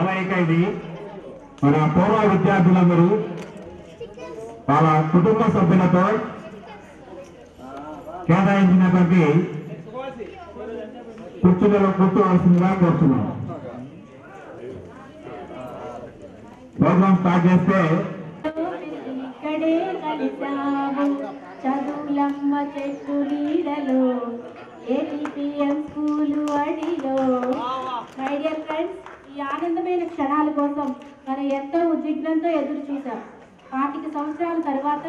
కలయిక ఇది. మన పూర్వ విద్యార్థులందరూ వాళ్ళ కుటుంబ సభ్యులతో కేటాయించినటువంటి కుర్చీలలో కూర్చోవలసిందిగా కోరుతున్నాం. ప్రోగ్రాం స్టార్ట్ చేస్తే ఇక్కడే కలిసాము చదువులమ్మ చెట్టు నీడలో ఏటీపీఎం స్కూలు అడిలో. మై డియర్ ఫ్రెండ్స్, ఈ ఆనందమైన క్షణాల కోసం మనం ఎంతో ఉద్విగ్నంతో ఎదురు చూసాం. 25 సంవత్సరాల తర్వాత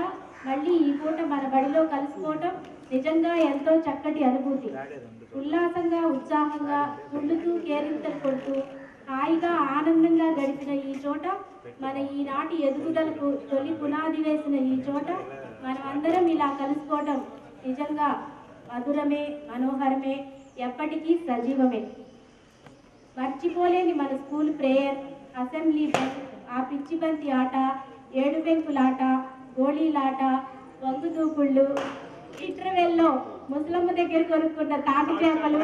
మళ్ళీ ఈ పూట మన బడిలో కలుసుకోవటం నిజంగా ఎంతో చక్కటి అనుభూతి. ఉల్లాసంగా ఉత్సాహంగా తుళ్ళుతూ కేరింతలు కొడుతూ హాయిగా ఆనందంగా గడిపిన ఈ చోట, మన ఈనాటి ఎదుగుదలకు తొలి పునాది వేసిన ఈ చోట మనం అందరం ఇలా కలుసుకోవటం నిజంగా మధురమే, మనోహరమే, ఎప్పటికీ సజీవమే. మర్చిపోలేని మన స్కూల్ ప్రేయర్, అసెంబ్లీ బెల్, ఆ పిచ్చి బంతి ఆట, ఏడు పెంకులాట, గోళీలాట, వంగుదూకుళ్ళు, ఇంటర్వెల్లో ముసలమ్మ దగ్గర కొనుక్కున్న తాటి చేపలు,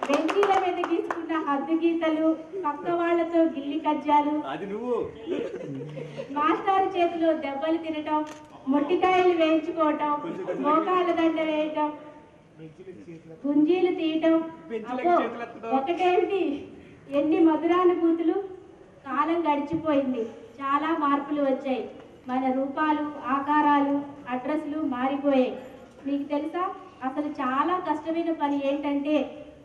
బెంచీల మీద గీసుకున్న హద్దు గీతలు, పక్క వాళ్లతో గిల్లి కజ్జాలు, మాస్టారు చేతిలో దెబ్బలు తినటం, మొట్టికాయలు వేయించుకోవటం, మోకాళ్ళ దండ వేయటం, గుంజీలు తీయటం, అబ్బో ఒకటేమిటి ఎన్ని మధురానుభూతులు. కాలం గడిచిపోయింది, చాలా మార్పులు వచ్చాయి. మన రూపాలు, ఆకారాలు, అడ్రస్లు మారిపోయాయి. మీకు తెలుసా, అసలు చాలా కష్టమైన పని ఏంటంటే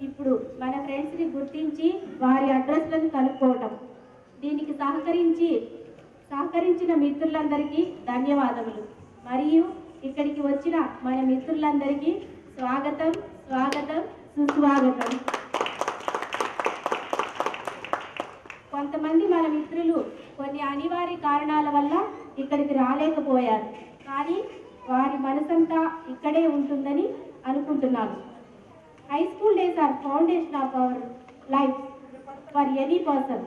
ఇప్పుడు మన ఫ్రెండ్స్ని గుర్తించి వారి అడ్రస్లను కనుక్కోవటం. దీనికి సహకరించిన మిత్రులందరికీ ధన్యవాదములు. మరియు ఇక్కడికి వచ్చిన మన మిత్రులందరికీ స్వాగతం, స్వాగతం, సుస్వాగతం. కొంతమంది మన మిత్రులు కొన్ని అనివార్య కారణాల వల్ల ఇక్కడికి రాలేకపోయారు, కానీ వారి మనసంతా ఇక్కడే ఉంటుందని అనుకుంటున్నాను. High school days are foundation of our life for any person.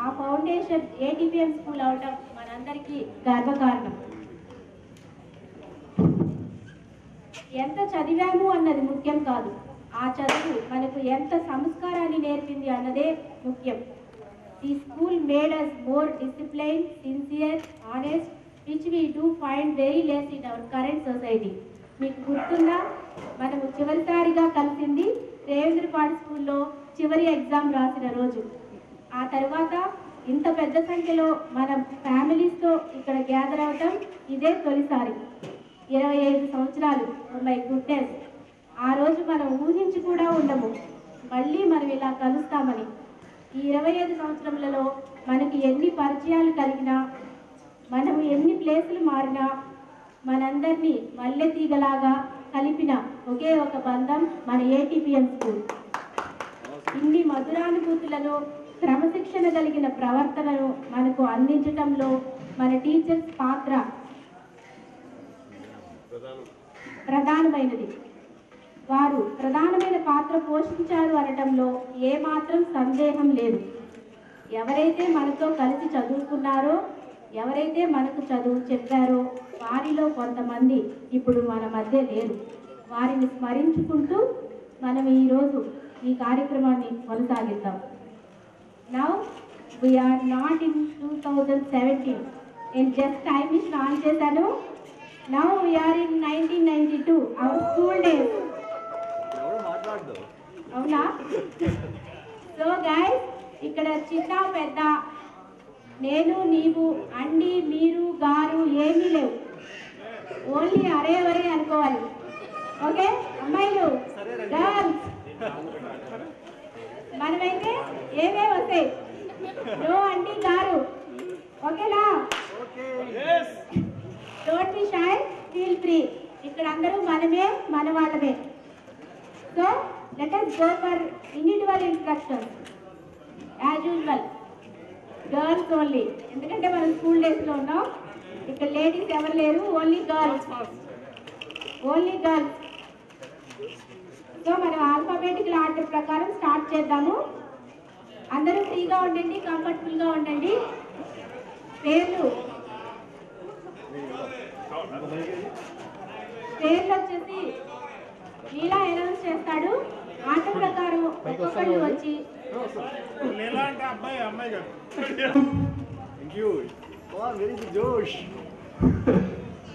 ఆ ఫౌండేషన్ ఏటీపీఎం స్కూల్ అవటం మనందరికీ గర్వకారణం. ఎంత చదివాము అన్నది ముఖ్యం కాదు, ఆ చదువు మనకు ఎంత సంస్కారాన్ని నేర్పింది అన్నదే ముఖ్యం. The school made us more disciplined, sincere, honest, which we do find very less in our current society. మీకు గుర్తుందా, మనము చివరిసారిగా కలిసింది రేవేంద్రపాడు స్కూల్లో చివరి ఎగ్జామ్ రాసిన రోజు. ఆ తర్వాత ఇంత పెద్ద సంఖ్యలో మన ఫ్యామిలీస్తో ఇక్కడ గ్యాదర్ అవటం ఇదే తొలిసారి. 25 సంవత్సరాలు, మై గుడ్నెస్. ఆ రోజు మనం ఊహించి కూడా ఉండము మళ్ళీ మనం ఇలా కలుస్తామని. ఈ 25 సంవత్సరములలో మనకి ఎన్ని పరిచయాలు కలిగినా, మనము ఎన్ని ప్లేసులు మారినా, మనందరినీ మల్లె తీగలాగా కలిపిన ఒకే ఒక బంధం మన ఏటీపీఎం స్కూల్. ఇన్ని మధురానుభూతులను, క్రమశిక్షణ కలిగిన ప్రవర్తనను మనకు అందించటంలో మన టీచర్స్ పాత్ర ప్రధానమైనది. వారు ప్రధానమైన పాత్ర పోషించారు అనటంలో ఏమాత్రం సందేహం లేదు. ఎవరైతే మనతో కలిసి చదువుకున్నారో, ఎవరైతే మనకు చదువు చెప్పారో వారిలో కొంతమంది ఇప్పుడు మన మధ్య లేరు. వారిని స్మరించుకుంటూ మనం ఈరోజు ఈ కార్యక్రమాన్ని కొనసాగిద్దాం. Now we are not in 2017. నేను జస్ట్ టైం మిషన్ ఆన్ చేశాను. Now we are in 1992, our school days. అవునా? సో గైస్, ఇక్కడ చిన్న పెద్ద, నేను నీవు, అండి, మీరు, గారు ఏమీ లేవు. ఓన్లీ అరే వరే అనుకోవాలి. ఓకే అమ్మాయిలు, గర్ల్స్, మనమైతే ఏమే వస్తాయి, నో అండి, గారు. ఓకేనా? Don't be shy, feel free. ఇక్కడ అందరూ మనమే, మన వాళ్ళమే. So let us go for individual instructions as usual. Girls only, ఎందుకంటే మనం స్కూల్ డేస్లో ఉన్నాం. ఇక్కడ లేడీస్ ఎవరు లేరు, ఓన్లీ గర్ల్స్. సో మనం ఆల్ఫాబెటికల్ ఆర్డర్ ప్రకారం స్టార్ట్ చేద్దాము. అందరూ ఫ్రీగా ఉండండి, కంఫర్టబుల్గా ఉండండి. పేర్లు వచ్చేసి ఇలా అనౌన్స్ చేస్తాడు. ఆట ప్రకారం ఒక్కొక్కళ్ళు వచ్చి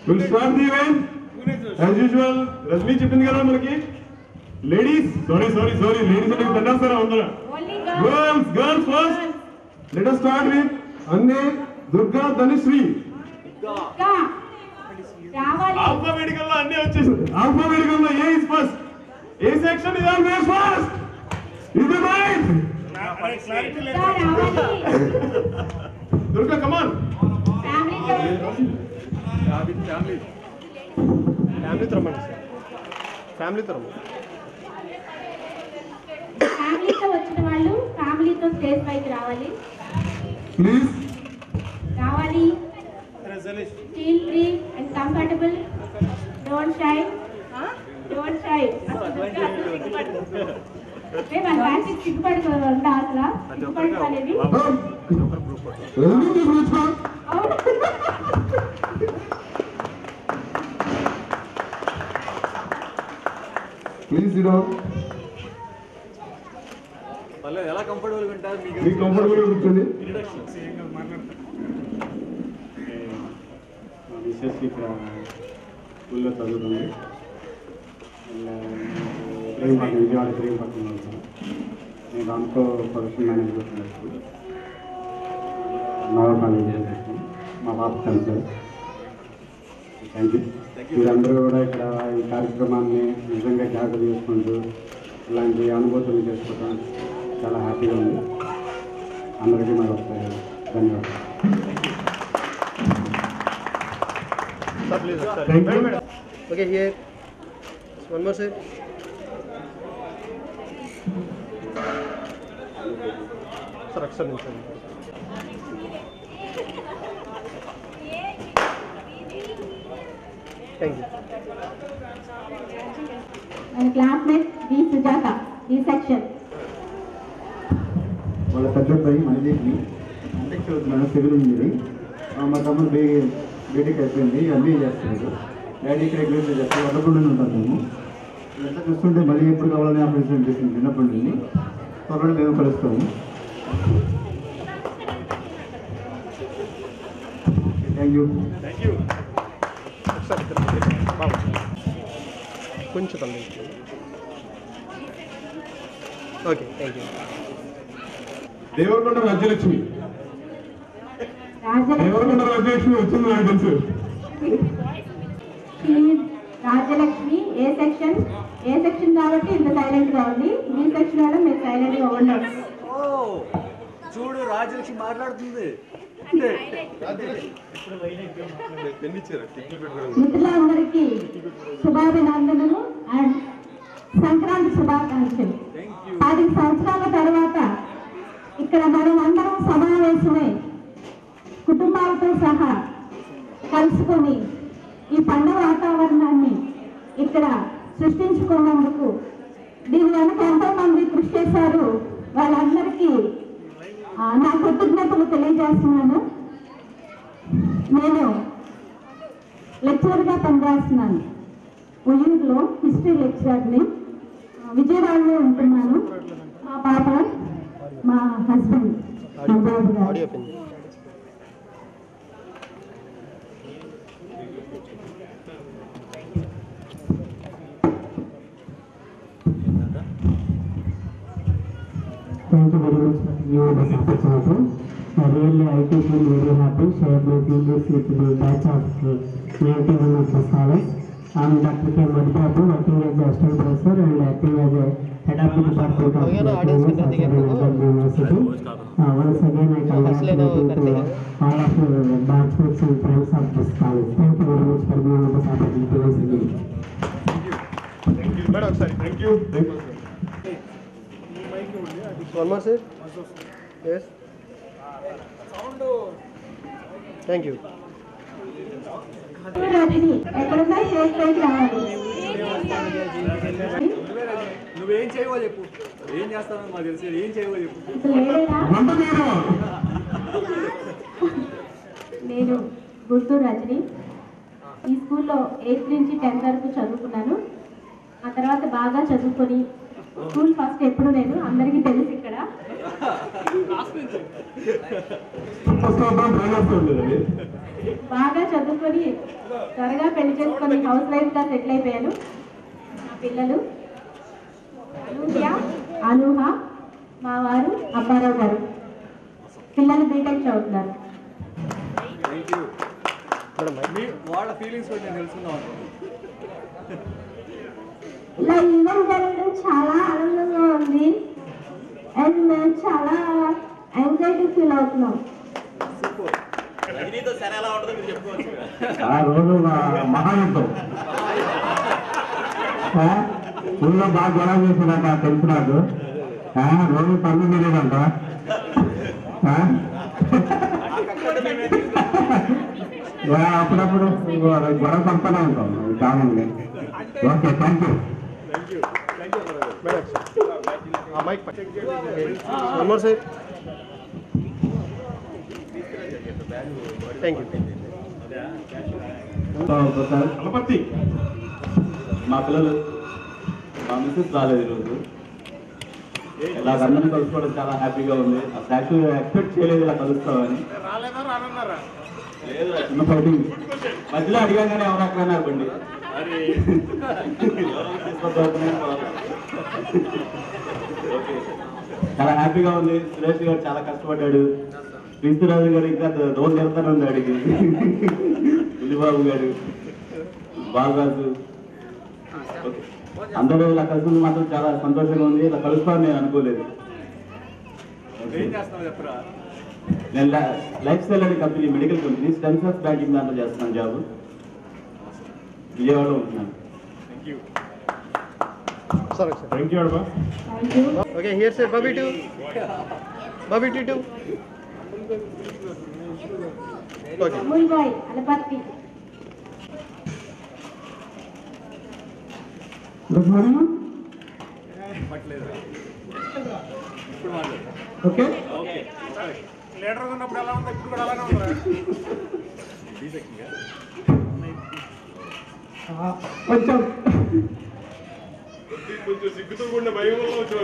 We'll start the event. As usual, Rajni చెప్పింది కదా మనకి లేడీస్ లేడీస్ అంటే దండాస్తారా అందరూ only girls first. Let us start with Anne, Durga, Dhanishri. రావాలి. Alphabetical లో అన్నీ వచ్చేసాయి. Alphabetical లో A is first. A section is always first. Is it right? రావాలి. Durga, come on. ఫ్యామిలీతో వచ్చిన వాళ్ళు ఫ్యామిలీతో స్టేజ్ పైకి రావాలి. Please. రావాలి. Feel free and comfortable. Don't shy. మేము అలాంటి సిగ్గుపడుకోవాలంటే అసలు సిగ్గుపడుకోలేదు. అవును. Please sit down. ఎలా కంఫర్టబుల్ ఉంటారు మీ కంఫర్టబుల్ కూర్చోండి. మిసెస్ ఇక్కడ స్కూల్లో చదువుతుంది విజయవాడ ప్రేమపట్నం వెళ్తాను. నేను దాంట్లో ప్రొడక్షన్ మేనేజ్మెంట్ చేస్తాను. నవర్ కాలేజ్ చేస్తాను. మా పాప చదువుతారు. Thank you. మీరందరూ కూడా ఇక్కడ ఈ కార్యక్రమాన్ని నిజంగా జాగ్రత్త చేసుకుంటూ ఇలాంటి అనుభూతులు చేసుకోవడం చాలా హ్యాపీగా ఉంది. అందరికీ మరి వస్తాయి. ధన్యవాదాలు. Thank you. Okay here one more sir Akshar నుంచి థ్యాంక్ యూ. మన classmate B Sujatha B section. వాళ్ళ పెద్ద అబ్బాయి మనీకి అంతకు చదువుతున్నాడు సివిల్ ఇంజనీరింగ్. మా తమ్ముడు బీటెక్ అయిపోయింది, ఎంబీఏ చేస్తున్నాడు. డాడీకి రెగ్యులర్గా చేస్తాడు. వదలకుండా ఉంటాను మేము. ఇదంతా చూస్తుంటే మళ్ళీ ఎప్పుడు కావాలని ఆపరేషన్ అనిపిస్తుంది చిన్నప్పటి నుండి. త్వరలో మేము కలుస్తాము. Thank you. కొంచెం తల్లి okay thank you. Devarakonda Rajyalakshmi Rajyalakshmi వచ్చింది నాకు తెలుసు. రాజ్యలక్ష్మి ఏ సెక్షన్ కాబట్టి ఇంత సైలెంట్ గా ఉంది. బి సెక్షన్ వల్ల మీరు సైలెంట్ గా ఉండండి. చూడు రాజలక్ష్మి మాట్లాడుతుంది. మిత్రులందరికీ శుభాభినందనలు అండ్ సంక్రాంతి శుభాకాంక్షలు. 10 సంవత్సరాల తర్వాత ఇక్కడ మనం అందరం సమావేశమై కుటుంబాలతో సహా కలుసుకొని ఈ పండుగ వాతావరణాన్ని ఇక్కడ సృష్టించుకున్నందుకు దీని వెనక ఎంతో మంది కృషి చేశారు. వాళ్ళందరికీ నా కృతజ్ఞతలు తెలియజేస్తున్నాను. నేను లెక్చరర్గా పనిచేస్తున్నాను. ఉయ్యూరులో హిస్టరీ లెక్చరర్ని. విజయవాడలో ఉంటున్నాను. మా పాప మా హస్బెండ్ మా బాబు గారు. Thank you very much for giving this opportunity. Really, I feel very happy share my feelings with the batch of 91 of the scholars. I am Dr. K. Madhababu, working as a assistant professor and acting as a head of the department of University. Once again, I congratulate all of the batchmates and friends of this college. Thank you very much for giving this opportunity once again. Madam sir thank you. One more sir yes thank you. Rajani ఎక్కడున్నా stage పైకి రావాలి. నువ్వేం చేయవో చెప్పు. ఏం చేస్తావో మాకు తెలిసి ఏం చేయవో చెప్పు. నేను గుంటూరు రజని. ఈ స్కూల్లో 8th నుంచి 10th వరకు చదువుకున్నాను. ఆ తర్వాత బాగా చదువుకొని స్కూల్ ఫస్ట్ ఎప్పుడు నేను, అందరికీ తెలుసు ఇక్కడ. ఫస్ట్ ఉండేది బాగా చదువుకొని త్వరగా పెళ్లి చేసుకొని హౌస్ వైఫ్గా సెటిల్ అయిపోయాను. నా పిల్లలు అనూహ్య, అనూహ, మా వారు అప్పారావు గారు. పిల్లలు బీటెక్ చదువుతున్నారు. వాళ్ళ ఫీలింగ్స్ కూడా నేను తెలుసుకుందాం ఇలా ఈవెంట్ జరగడం చాలా ఆనందంగా ఉంది అండ్ మేము చాలా యాంగ్జైటీ ఫీల్ అవుతున్నాం. ఆ రోజు మహాయుద్ధం ఊళ్ళో బాగా గొడవ చేసినాక తెలుసు నాకు. రోజు పన్ను తెలియదంట. అప్పుడప్పుడు గొడవ పడుతూనే ఉంటాం కామన్గా. Okay, thank you. అలపర్తి మా పిల్లలు, మా మిస్సెస్ రాలేదు ఈరోజు. ఇలా అందరినీ కలుసుకోవడం చాలా హ్యాపీగా ఉంది. అసలు యాక్చువల్గా ఎక్స్పెక్ట్ చేయలేదు ఇలా కలుస్తామని. లేదు, చిన్న ఫైటింగ్ మధ్యలో అడిగాగానే ఎవరు అక్కడ బండి ఓకే, చాలా హ్యాపీగా ఉంది. సురేష్ గారు చాలా కష్టపడ్డాడు. క్రీస్తురాజు గారు ఇంకా రోజు వెళ్తానే ఉంది అడిగి. ఉల్లిబాబు గారు, బాలరాజు, ఓకే, అందరూ ఇలా కలిసి మాత్రం చాలా సంతోషంగా ఉంది. ఇలా కలుస్తామని నేను అనుకోలేదు. ఏం చేస్తున్నావు చెప్పరా? నేను లైఫ్ స్టైల్ అనే కంపెనీ, medical company, stem cells banking దాంట్లో చేస్తున్నాను జాబ్. విజయవాడలో ఉంటున్నాను. థ్యాంక్ యూ అడబా. Thank you. Okay, here sir, Bobby too. Bobby too. Okay. Amul boy Alaparthi. Good morning. పట్టలేదు ఇప్పుడు మాట్లాడు. ఓకే, లీడర్ ఉన్నప్పుడు ఎలా ఉంది, ఇప్పుడు కూడా అలానే ఉందా? కొంచెం కొంచెం సిగ్గుతో కూడిన భయం వల్ల వచ్చిన